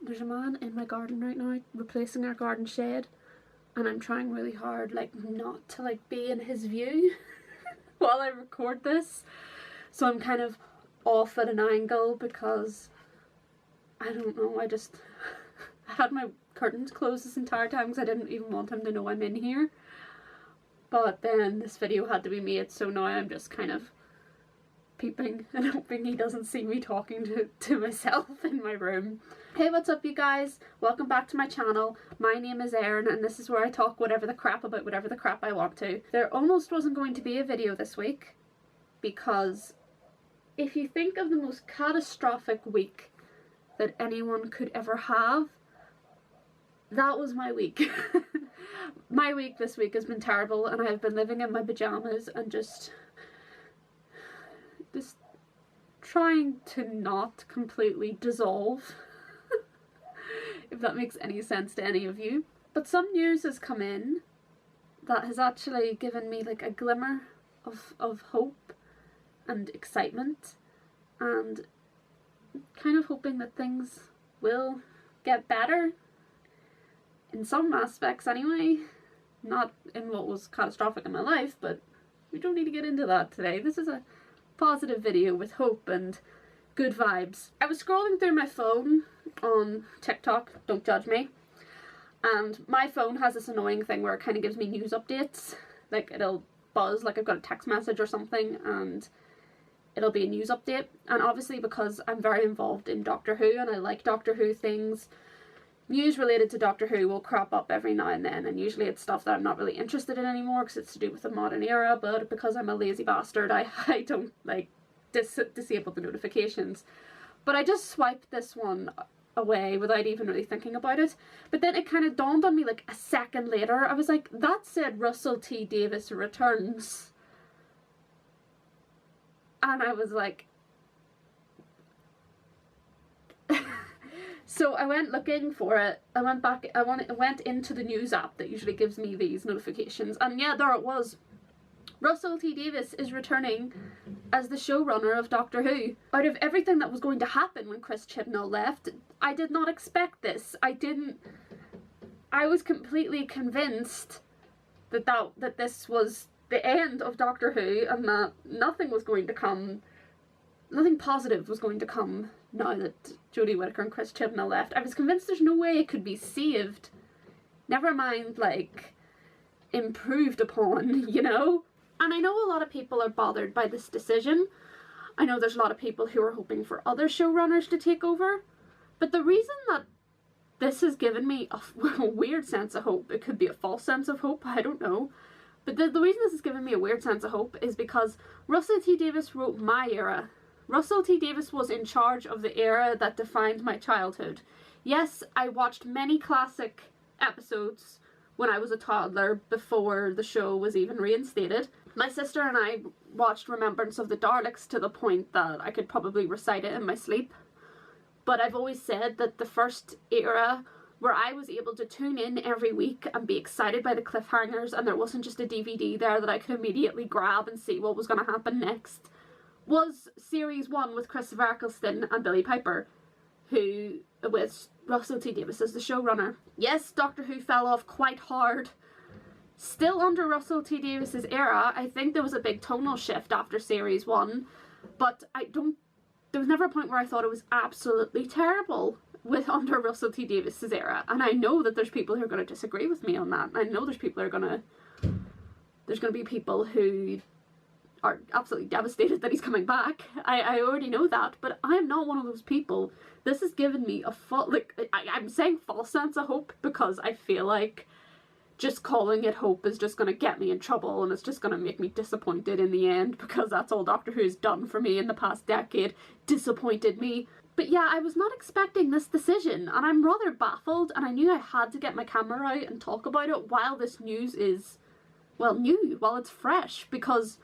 there's a man in my garden right now replacing our garden shed, and I'm trying really hard like not to like be in his view while I record this. So I'm kind of off at an angle because I don't know, I had my curtains closed this entire time because I didn't even want him to know I'm in here. But then this video had to be made, so now I'm just kind of peeping and hoping he doesn't see me talking to myself in my room. Hey, what's up you guys? Welcome back to my channel. My name is Erin and this is where I talk whatever the crap about whatever the crap I want to. There almost wasn't going to be a video this week because if you think of the most catastrophic week that anyone could ever have, that was my week. My week this week has been terrible and I've been living in my pajamas and just trying to not completely dissolve, if that makes any sense to any of you. But some news has come in that has actually given me like a glimmer of hope and excitement, and kind of hoping that things will get better in some aspects anyway. Not in what was catastrophic in my life, but we don't need to get into that today. This is a positive video with hope and good vibes. I was scrolling through my phone on TikTok, don't judge me, and my phone has this annoying thing where it kind of gives me news updates. Like it'll buzz like I've got a text message or something and it'll be a news update. And obviously because I'm very involved in Doctor Who and I like Doctor Who things, news related to Doctor Who will crop up every now and then, and usually it's stuff that I'm not really interested in anymore because it's to do with the modern era, but because I'm a lazy bastard I don't like disable the notifications. But I just swiped this one away without even really thinking about it. But then it kind of dawned on me like a second later. I was like, that said Russell T Davies returns. And I was like, so I went looking for it. I went into the news app that usually gives me these notifications, and yeah, there it was. Russell T Davies is returning as the showrunner of Doctor Who. Out of everything that was going to happen when Chris Chibnall left, I did not expect this. I was completely convinced that this was the end of Doctor Who and that nothing positive was going to come now that Jodie Whittaker and Chris Chibnall left. I was convinced there's no way it could be saved. Never mind, like, improved upon, you know? And I know a lot of people are bothered by this decision. I know there's a lot of people who are hoping for other showrunners to take over. But the reason that this has given me a weird sense of hope, it could be a false sense of hope, I don't know. But the reason this has given me a weird sense of hope is because Russell T Davies wrote my era. Russell T Davies was in charge of the era that defined my childhood. Yes, I watched many classic episodes when I was a toddler before the show was even reinstated. My sister and I watched Remembrance of the Daleks to the point that I could probably recite it in my sleep. But I've always said that the first era where I was able to tune in every week and be excited by the cliffhangers and there wasn't just a DVD there that I could immediately grab and see what was going to happen next, was Series 1 with Christopher Eccleston and Billie Piper, with Russell T Davies as the showrunner. Yes, Doctor Who fell off quite hard. Still under Russell T Davies' era, I think there was a big tonal shift after Series 1, but there was never a point where I thought it was absolutely terrible under Russell T Davies' era. And I know that there's people who are going to disagree with me on that. I know there's going to be people who are absolutely devastated that he's coming back. I already know that, but I'm not one of those people. This has given me a I'm saying false sense of hope because I feel like just calling it hope is just going to get me in trouble and it's just going to make me disappointed in the end, because that's all Doctor Who's done for me in the past decade. Disappointed me. But yeah, I was not expecting this decision and I'm rather baffled, and I knew I had to get my camera out and talk about it while this news is, well, new, while it's fresh, because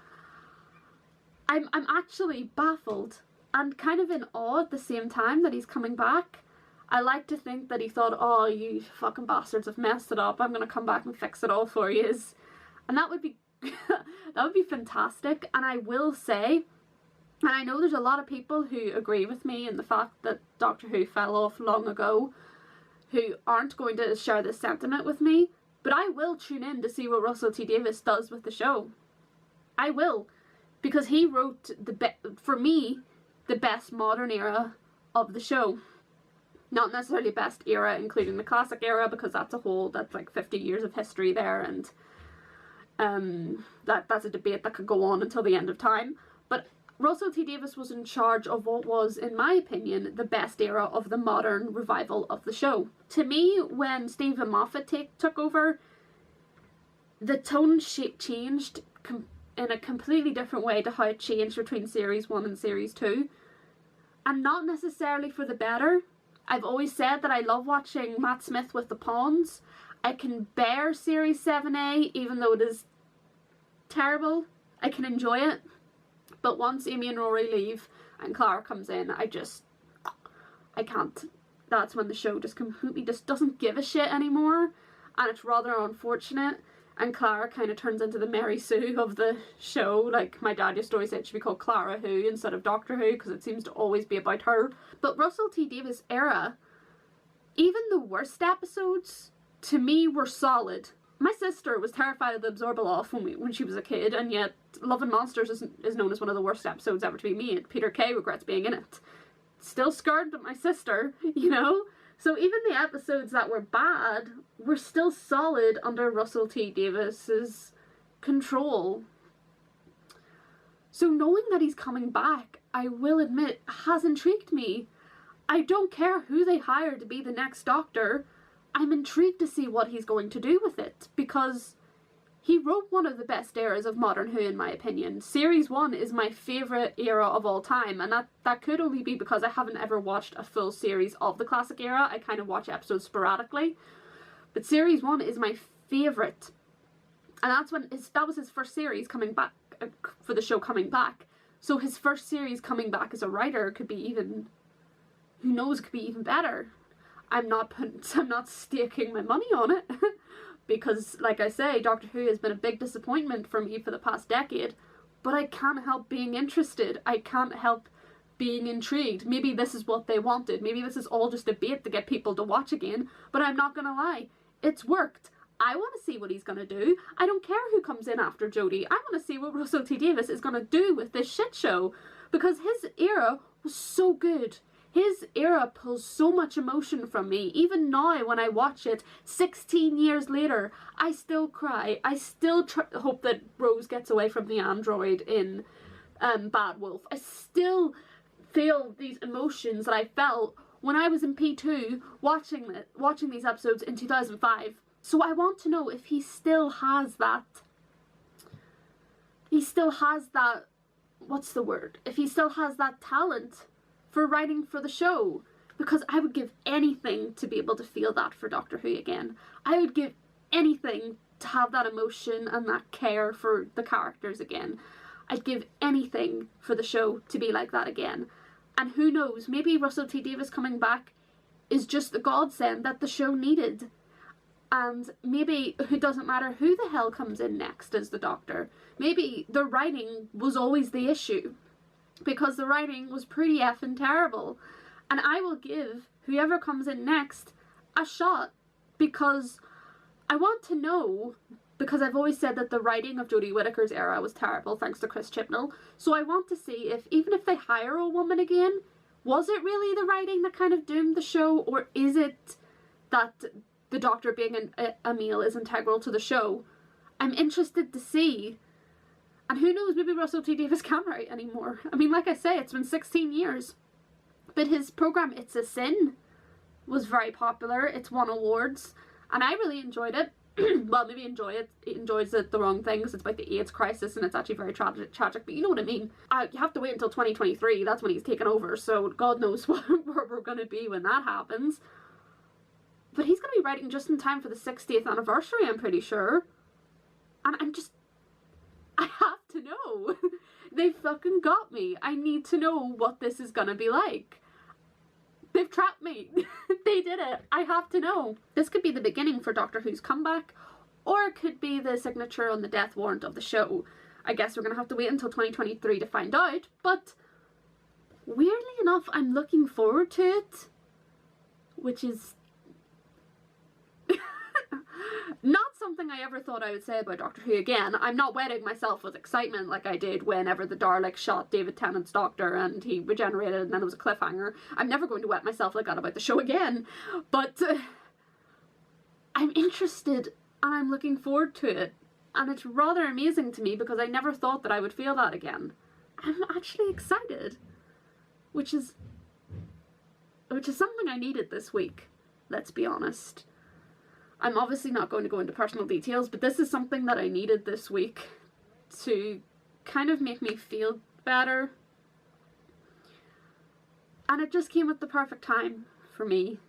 I'm actually baffled and kind of in awe at the same time that he's coming back. I like to think that he thought, oh, you fucking bastards have messed it up, I'm gonna come back and fix it all for yous. And that would be that would be fantastic. And I will say, And I know there's a lot of people who agree with me in the fact that Doctor Who fell off long ago, who aren't going to share this sentiment with me, but I will tune in to see what Russell T Davies does with the show. I will, because he wrote, for me, the best modern era of the show. Not necessarily best era, including the classic era, because that's like 50 years of history there, and that's a debate that could go on until the end of time. But Russell T Davies was in charge of what was, in my opinion, the best era of the modern revival of the show. To me, when Stephen Moffat took over, the tone changed in a completely different way to how it changed between Series 1 and Series 2. And not necessarily for the better. I've always said that I love watching Matt Smith with the Pawns. I can bear Series 7A, even though it is terrible. I can enjoy it. But once Amy and Rory leave and Clara comes in, I can't. That's when the show just completely doesn't give a shit anymore. And it's rather unfortunate. And Clara kind of turns into the Mary Sue of the show. Like, my dad used to always say it should be called Clara Who instead of Doctor Who, because it seems to always be about her. But Russell T Davies' era, even the worst episodes, to me, were solid. My sister was terrified of the Absorbaloff when she was a kid, and yet Love and Monsters is known as one of the worst episodes ever to be made. Peter Kay regrets being in it. Still scared of my sister, you know? So even the episodes that were bad were still solid under Russell T Davies' control. So knowing that he's coming back, I will admit, has intrigued me. I don't care who they hire to be the next Doctor. I'm intrigued to see what he's going to do with it, because he wrote one of the best eras of modern Who, in my opinion. Series 1 is my favourite era of all time, and that could only be because I haven't ever watched a full series of the classic era. I kind of watch episodes sporadically. But Series 1 is my favourite. And that was his first series coming back, for the show coming back. So his first series coming back as a writer could be even, who knows, could be even better. I'm not staking my money on it. Because, like I say, Doctor Who has been a big disappointment for me for the past decade. But I can't help being interested. I can't help being intrigued. Maybe this is what they wanted. Maybe this is all just a bait to get people to watch again. But I'm not gonna lie. It's worked. I want to see what he's gonna do. I don't care who comes in after Jodie. I want to see what Russell T Davies is gonna do with this shit show. Because his era was so good. His era pulls so much emotion from me. Even now, when I watch it, 16 years later, I still cry. I still hope that Rose gets away from the android in Bad Wolf. I still feel these emotions that I felt when I was in P2 watching these episodes in 2005. So I want to know if he still has that. What's the word? If he still has that talent for writing for the show, because I would give anything to be able to feel that for Doctor Who again. I would give anything to have that emotion and that care for the characters again. I'd give anything for the show to be like that again. And who knows, maybe Russell T Davies coming back is just the godsend that the show needed. And maybe it doesn't matter who the hell comes in next as the Doctor. Maybe the writing was always the issue, because the writing was pretty effing terrible. And I will give whoever comes in next a shot, because I want to know, because I've always said that the writing of Jodie Whittaker's era was terrible thanks to Chris Chibnall. So I want to see if, even if they hire a woman again, was it really the writing that kind of doomed the show, or is it that the Doctor being a male is integral to the show? I'm interested to see. And who knows, maybe Russell T Davies can't write anymore. I mean, like I say, it's been 16 years. But his programme, It's a Sin, was very popular. It's won awards. And I really enjoyed it. Well, maybe enjoys it the wrong thing, because it's about the AIDS crisis and it's actually very tragic, but you know what I mean. You have to wait until 2023, that's when he's taken over, so God knows where we're going to be when that happens. But he's going to be writing just in time for the 60th anniversary, I'm pretty sure. And I have to know. They fucking got me. I need to know what this is gonna be like. They've trapped me. They did it. I have to know. This could be the beginning for Doctor Who's comeback, or it could be the signature on the death warrant of the show. I guess we're gonna have to wait until 2023 to find out, but weirdly enough, I'm looking forward to it, which is not something I ever thought I would say about Doctor Who again. I'm not wetting myself with excitement like I did whenever the Daleks shot David Tennant's Doctor and he regenerated and then there was a cliffhanger. I'm never going to wet myself like that about the show again. But I'm interested and I'm looking forward to it. And it's rather amazing to me because I never thought that I would feel that again. I'm actually excited. Which is something I needed this week, let's be honest. I'm obviously not going to go into personal details, but this is something that I needed this week to kind of make me feel better. And it just came at the perfect time for me,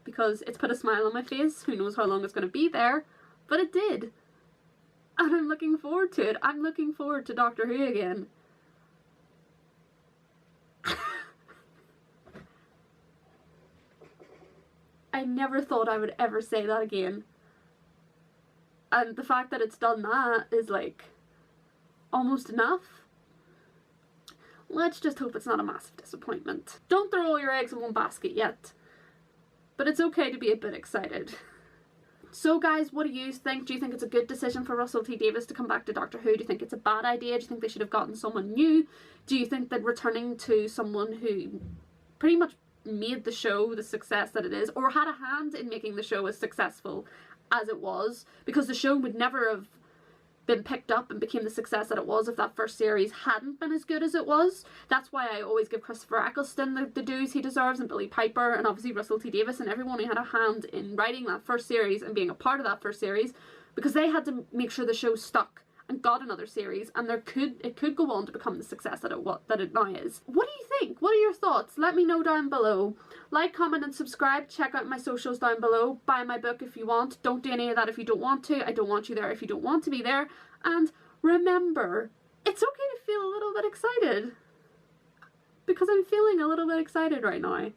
because it's put a smile on my face. Who knows how long it's going to be there, but it did. And I'm looking forward to it. I'm looking forward to Doctor Who again. I never thought I would ever say that again. And the fact that it's done that is like almost enough. Let's just hope it's not a massive disappointment. Don't throw all your eggs in one basket yet. But it's okay to be a bit excited. So guys, what do you think? Do you think it's a good decision for Russell T Davies to come back to Doctor Who? Do you think it's a bad idea? Do you think they should have gotten someone new? Do you think that returning to someone who pretty much made the show the success that it is, or had a hand in making the show as successful as it was, because the show would never have been picked up and became the success that it was if that first series hadn't been as good as it was. That's why I always give Christopher Eccleston the dues he deserves, and Billy Piper, and obviously Russell T Davies, and everyone who had a hand in writing that first series and being a part of that first series, because they had to make sure the show stuck and got another series, and it could go on to become the success that it now is. What do you think? What are your thoughts? Let me know down below. Like, comment and subscribe. Check out my socials down below. Buy my book if you want. Don't do any of that if you don't want to. I don't want you there if you don't want to be there. And remember, it's okay to feel a little bit excited, because I'm feeling a little bit excited right now.